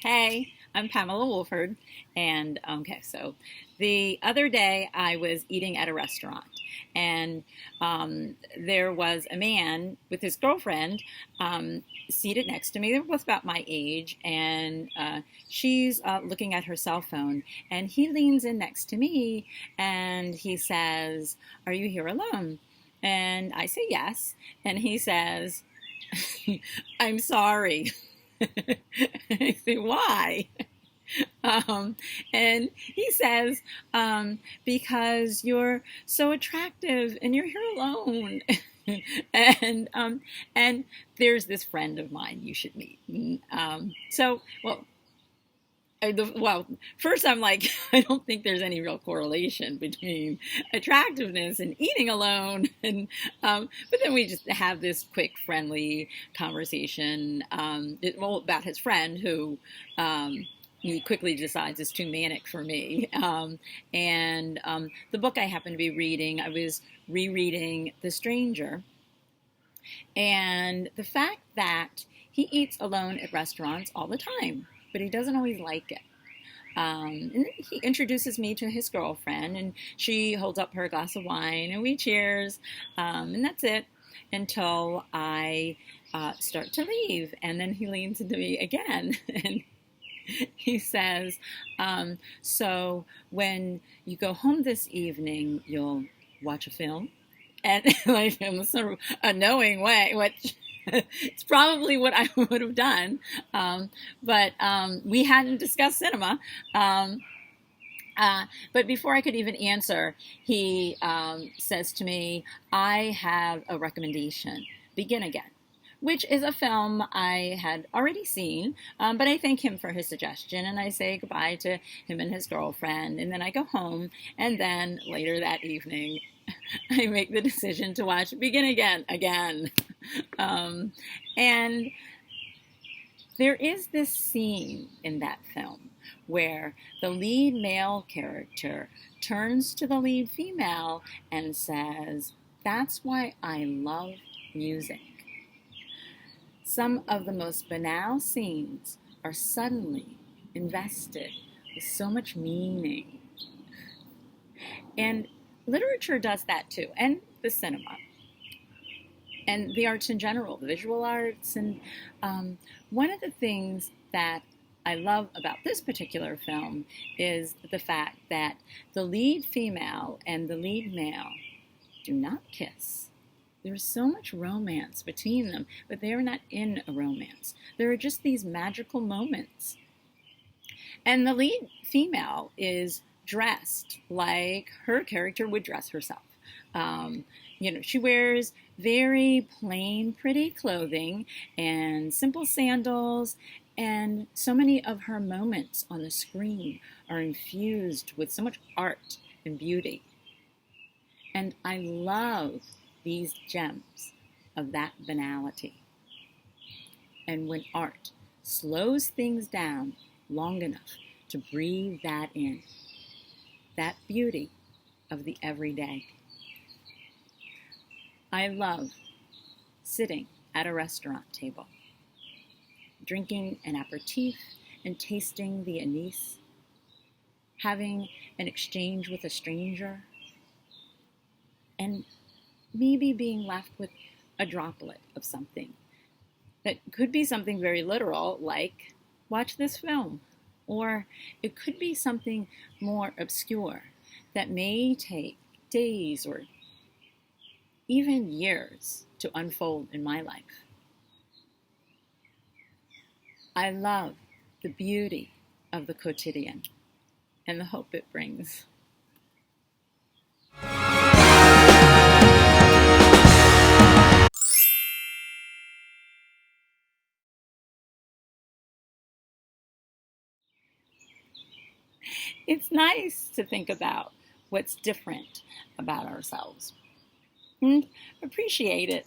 Hey, I'm Pamela Wolford, and so the other day I was eating at a restaurant, and there was a man with his girlfriend seated next to me. They were both about my age, and she's looking at her cell phone, and he leans in next to me, and he says, "Are you here alone?" And I say yes, and he says, "I'm sorry." I say, "Why?" Um, and he says, "Because you're so attractive and you're here alone." and and there's this friend of mine you should meet. Well, first I'm like, I don't think there's any real correlation between attractiveness and eating alone. But then we just have this quick, friendly conversation about his friend who he quickly decides is too manic for me. The book I happen to be reading, I was rereading The Stranger. And the fact that he eats alone at restaurants all the time, but he doesn't always like it. And he introduces me to his girlfriend, and she holds up her glass of wine, and we cheers, and that's it until I start to leave. And then he leans into me again, and he says, "So when you go home this evening, you'll watch a film?" And like in a sort of a knowing way, which it's probably what I would have done, but we hadn't discussed cinema. But before I could even answer, he says to me, "I have a recommendation, Begin Again," which is a film I had already seen, but I thank him for his suggestion, and I say goodbye to him and his girlfriend, and then I go home, and then later that evening, I make the decision to watch Begin Again. And there is this scene in that film where the lead male character turns to the lead female and says, "That's why I love music." Some of the most banal scenes are suddenly invested with so much meaning. And literature does that too, and the cinema, and the arts in general, the visual arts. And one of the things that I love about this particular film is the fact that the lead female and the lead male do not kiss. There's so much romance between them, but they are not in a romance. There are just these magical moments. And the lead female is dressed like her character would dress herself. She wears very plain, pretty clothing and simple sandals, and so many of her moments on the screen are infused with so much art and beauty. And I love these gems of that banality. And when art slows things down long enough to breathe that in, that beauty of the everyday. I love sitting at a restaurant table, drinking an aperitif and tasting the anise, having an exchange with a stranger, and maybe being left with a droplet of something that could be something very literal, like watch this film. Or it could be something more obscure that may take days or even years to unfold in my life. I love the beauty of the quotidian and the hope it brings. It's nice to think about what's different about ourselves and appreciate it.